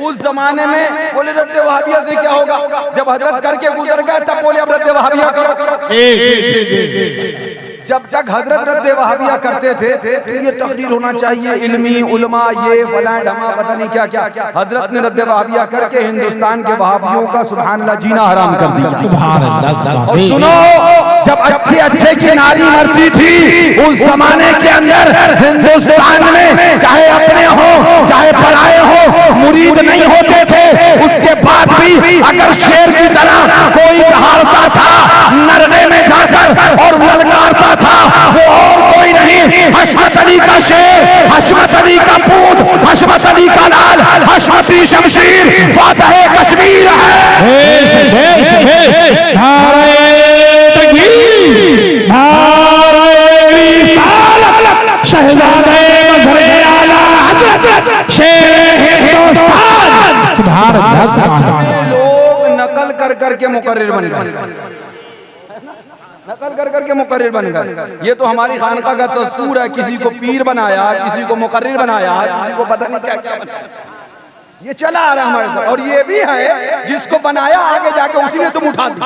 उस जमाने में बोले रद्द वहाबिया से क्या होगा, जब हजरत करके गुजर गया तब बोले अब रद्द वहाबिया करो। जब तक हजरत रद्द वहाबिया करते थे तो ये तकरीर होना चाहिए इल्मी उलमा ये फलां ढमा पता नहीं क्या क्या, हजरत ने रद्द वहाबिया करके हिंदुस्तान के वहाबियों का सुभान अल्लाह जीना हराम कर दिया। सुभान अल्लाह। और सुनो, जब अच्छे अच्छे की नारी मरती थी उस जमाने के अंदर हिंदुस्तान में, चाहे अपने हो चाहे पराए हो, मुरीद नहीं होते थे। उसके बाद भी अगर शेर की तरह कोई दहाड़ता था नरगे में जाकर और ललकारता था, वो और कोई नहीं, हशमत अली का शेर, हशमत अली का पूत, हशमत अली का लाल, हशमती शमशीर फातह कश्मीर है। भेष भेष भेष नारे तकबीर, नारे रिसालत, शहजादे मज़हरे आला हज़रत शेर हिंदुस्तान। सुभान अल्लाह, सुभान अल्लाह। लोग नकल कर करके मुकर्रिर बन गए, नकल कर करके मुकर्रिर बन गए। ये तो हमारी खानका का दस्तूर है, किसी को पीर बनाया, किसी को मुकर्रिर बनाया, किसी को पता नहीं क्या क्या बनाया, ये चला आ रहा है हमारे साथ। और ये भी है जिसको बनाया आगे जाके उसी ने तुम उठा दी,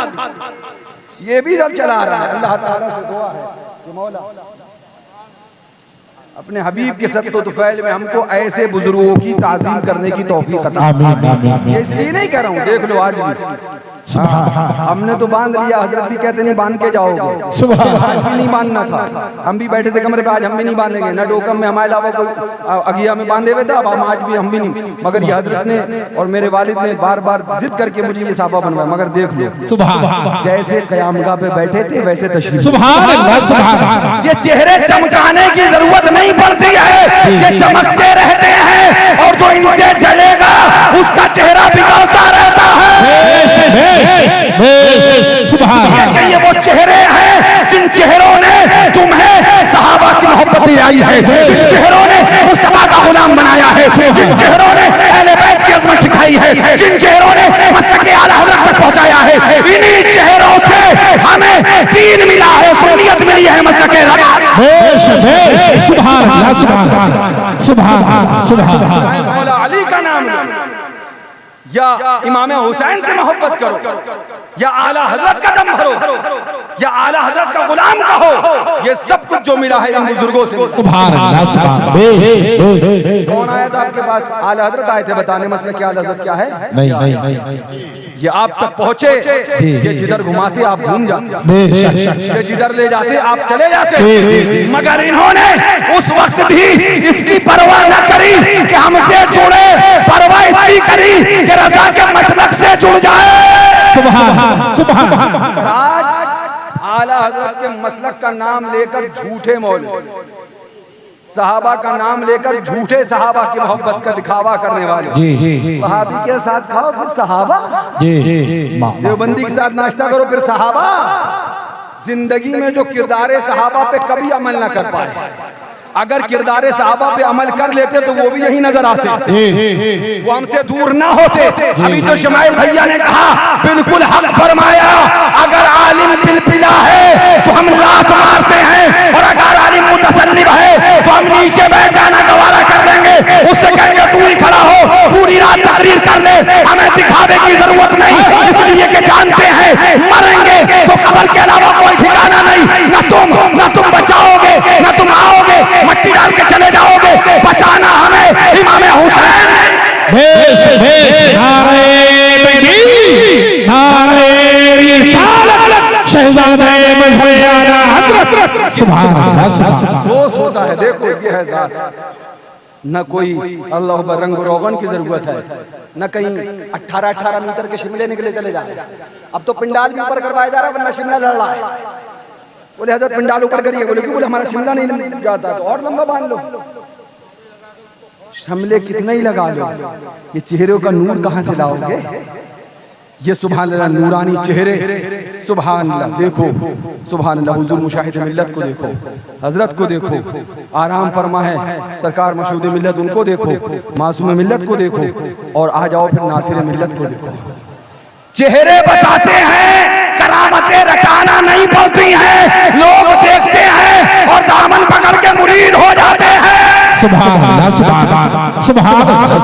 ये भी सब चला आ रहा है। अल्लाह ताला से दुआ है कि मौला अपने हबीब के सत्तो तुफैल में हमको ऐसे बुजुर्गों की ताज़ीम करने की तौफीक अता फरमाए। ये इसलिए नहीं कह रहा हूँ, देख लो आज भी हमने तो बांध लिया, हजरत भी कहते नहीं बांध के जाओगे, आज भी नहीं बांधना था। हम भी बैठे थे कमरे पे, आज हम भी नहीं बांधेंगे, न डोकम में हमारे अलावा कोई अगिया में बांधे हुए थे, अब आज भी हम भी नहीं। मगर ये हजरत ने और मेरे वालिद ने बार बार जिद करके मुझे ये साहबा बनवाया। मगर देख लो, जैसे क़यामगाह पे बैठे थे वैसे तशरीफ। सुभान अल्लाह, सुभान अल्लाह। ये चेहरे चमकाने की जरूरत नहीं पड़ती है, ये चमकते रहते हैं, और जो इनसे जलेगा उसका चेहरा बिगड़ता रहता है। ये वो चेहरे हैं जिन चेहरों ने तुम्हें सहाबा की मोहब्बत दिलाई है, जिन चेहरों ने मुस्तफा का गुलाम बनाया है, जिन चेहरों ने अहले बैत की अज़मत सिखाई है, जिन चेहरों ने मसलक आला हज़रत तक पहुंचाया है, इन्हीं चेहरों से हमें दीन मिला है, सुन्नियत मिली है, मसलक सुभान अल्लाह, सुभान अल्लाह, सुभान अल्लाह, सुभान अल्लाह। मौला अली का नाम लो, या इमाम हुसैन से मोहब्बत करो, या आला हजरत का दम भरो, या आला हजरत का गुलाम कहो, ये सब कुछ जो मिला है इन बुजुर्गों से। सुभान अल्लाह, सुभान अल्लाह। कौन आया था आपके पास? आला हजरत आए थे बताने मसला क्या आला हजरत क्या है। नहीं नहीं, ये आप तक पहुंचे, ये जिधर घुमाते आप घूम जाते, ये जिधर ले जाते आप चले जाते। मगर इन्होंने उस वक्त भी इसकी परवाह न करी कि हमसे जुड़े, परवाह इसकी करी कि रज़ा के मसलक से जुड़ जाए। सुभान सुभान। आज आला हजरत के मसलक का नाम लेकर झूठे मौलवी, सहाबा का नाम लेकर झूठे सहाबा की मोहब्बत का दिखावा करने वाले, वहाबी के साथ खाओ फिर सहाबा, देवबंदी के साथ नाश्ता करो फिर सहाबा। जिंदगी में जो किरदारे सहाबा पे कभी अमल न कर पाए, अगर किरदारे सहाबा पे अमल कर लेते तो वो भी यही नजर आते, वो हमसे दूर ना होते। अभी तो शमाइल भैया ने कहा, बिल्कुल हक फरमाया, अगर आलिम पिलपिला है तो हम लात मारते हैं, और अगर आलिम मुतसल्लिम है तो हम नीचे बैठ जाना गवारा कर देंगे। उससे कहेंगे तू ही खड़ा हो, पूरी रात तकरीर कर ले, हमें दिखावे की जरूरत नहीं, इसलिए कि जानते हैं मरेंगे तो खबर के अलावा कोई ठिकाना नहीं, न तुम बचाओगे न तुम आओगे, मट्टी डाल के चले जाओगे, बचाना हमें इमाम हुसैन। भेष भेष, नारे तकबीर, नारे रिसालत, शहजादे मज़हरे आला हज़रत। सुभान अल्लाह, सुभान अल्लाह। जोश होता है, देखो ये है ज़ात, न कोई अल्लाह पर रंग रोगन की जरूरत है, न कहीं 18-18 मीटर के शिमले निकले चले जा रहे हैं। अब तो पिंडाल भी ऊपर करवाया जा रहा है, वरना शिमला लड़ रहा है। बोले हजरत पिंडाल ऊपर करिए, बोले क्यों? बोले हमारा शिमला नहीं जाता तो और लंबा बांध लो। शिमले कितना ही लगा लो, ये चेहरों का नूर कहां से लाओगे? ये सुभान अल्लाह नूरानी चेहरे, सुभान अल्लाह। देखो सुभान अल्लाह, हुजूर मुशाहिद मिल्लत को देखो, हजरत को देखो, आराम फरमा है सरकार मशहूद मिल्लत, उनको देखो, मासूम मिल्लत को देखो, और आ जाओ फिर नासिर मिल्लत को देखो। चेहरे बताते हैं, करामतें रटाना नहीं पड़ती हैं, लोग देखते हैं और दामन पकड़ के मुरीद हो जाते हैं। सुभान अल्लाह, सुभान अल्लाह, सुभान अल्लाह।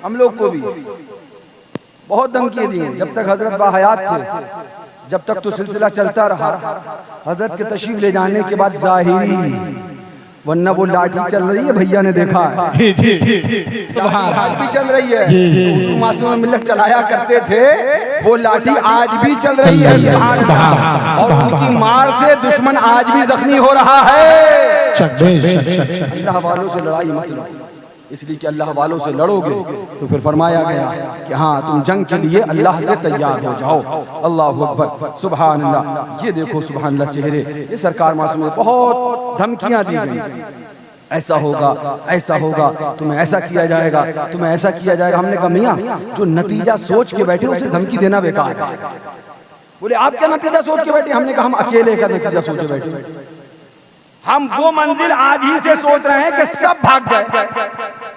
हम लोग को भी बहुत धमकियां दी हैं। जब तक हजरत बाहयात थे, जब तक तो सिलसिला चलता रहा। हजरत के तशरीफ ले जाने के बाद जाहिरी, वरना वो लाठी चल रही है, भैया ने देखा है, आज भी चल रही है। मासूम मिल्लत चलाया करते थे, वो लाठी आज भी चल रही है। और उनकी मार से दुश्मन आज भी जख्मी हो रहा है। अल्लाह वालों से लड़ाई मत लो, इसलिए कि अल्लाह वालों से लड़ोगे तो फिर फरमाया गया कि हाँ तुम जंग के लिए अल्लाह से तैयार हो जाओ। अल्लाह अकबर, सुभान अल्लाह। ये देखो सुभान अल्लाह चेहरे, ये सरकार मासूम बहुत धमकियां दी गई, ऐसा होगा, ऐसा होगा, तुम्हें ऐसा किया जाएगा, तुम्हें ऐसा किया जाएगा। हमने कहा मियां, जो नतीजा सोच के बैठे उसे धमकी देना बेकार है। बोले आप क्या नतीजा सोच के बैठे? हमने कहा हम अकेले का नतीजा सोच के बैठे। हम वो मंजिल आज ही से सोच रहे हैं कि सब भाग गए,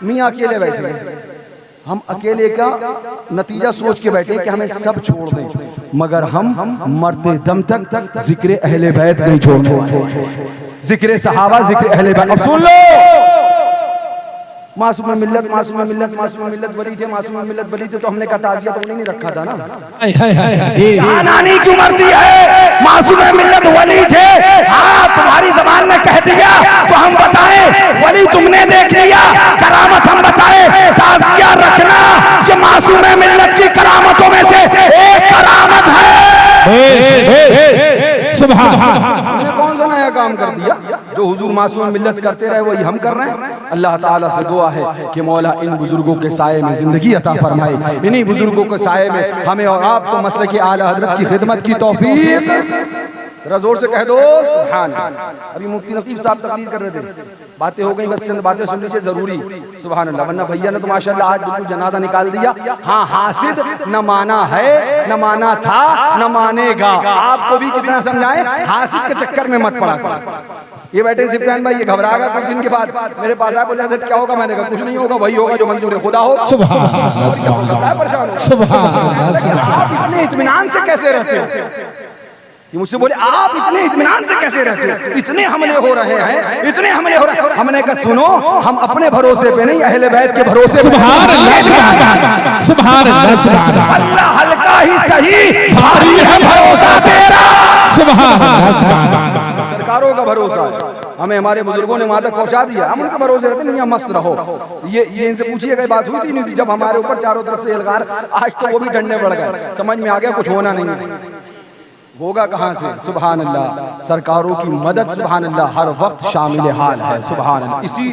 मियां अकेले बैठे। हम अकेले का नतीजा सोच के बैठे कि हमें सब छोड़ दें, मगर हम मरते दम तक जिक्र अहले बैत नहीं छोड़ने वाले। जिक्र सहाबा, जिक्र अहले बैत। अब सुन लो, मासूम मिल्लत, मासूम मिल्लत, मासूम मिल्लत वली थे, मासूम मिल्लत वली थे, तो हमने कहा ताजिया तो उन्हें नहीं रखा था ना। नानी क्यों मरती है? मासूम मिल्लत वली थे। हाँ तुम्हारी जबान ने कह दिया तो हम बताएं, वली तुमने देख लिया, करामत हम बताएं। ताजिया रखना ये मासूम मिल्लत की करामतों में से एक करामत है। हमने कौन सा नया काम कर दिया? जो हुजूर मासूम मिल्लत करते रहे वही हम कर रहे हैं। अल्लाह ताला से दुआ है कि मौला इन बुजुर्गों के साये में जिंदगी अता फरमाए, इन्हीं बुजुर्गों के साये में हमें और आपको मसलक आला हज़रत की खिदमत की तौफीक। जरा जोर से कह दो सुभान। अभी मुफ्ती नकीब साहब तकरीर कर रहे थे, बातें हो गई, बस चंद बातें सुन लीजिए जरूरी। सुभान अल्लाह। वरना भैया ने तो माशाल्लाह आज बिल्कुल जनाजा निकाल दिया। हाँ हासिद न माना है, न माना था, न मानेगा। आपको भी कितना समझाएं, हासिद के चक्कर में मत पड़ा कर। ये बैठे सिफियान भाई, ये घबरा गया कुछ दिन के बाद मेरे पास आया, बोले हज़रत क्या होगा? मैंने कहा कुछ नहीं होगा, वही होगा जो मंजूर खुदा हो। सुभान अल्लाह। आप इतने इत्मीनान से कैसे रहते हो? ये मुझसे बोले आप इतने इत्मीनान से कैसे रहते हो? इतने हमले हो रहे हैं, इतने हमले हो रहे हैं। हमने कहा सुनो, हम अपने भरोसे पे नहीं, अहले बैत के भरोसे पे। सुभान अल्लाह, सुभान अल्लाह, सुभान अल्लाह। अल्लाह हल्का ही सही, भारी है भरोसा तेरा। सुभान अल्लाह, सुभान अल्लाह। सरकारों का भरोसा है, हमें हमारे बुजुर्गों ने वहां तक पहुंचा दिया, हम उनके भरोसे रहते नहीं। मस्त रहो। ये इनसे पूछिएगा, बात हुई थी नहीं थी जब हमारे ऊपर चारों तरफ से एलगार, आज तो वो भी डंडे पड़ गए। समझ में आ गया कुछ होना नहीं है, होगा कहां से? सुभान अल्लाह। सरकारों की मदद सुभान अल्लाह हर वक्त शामिल हाल है। सुभान अल्लाह। इसी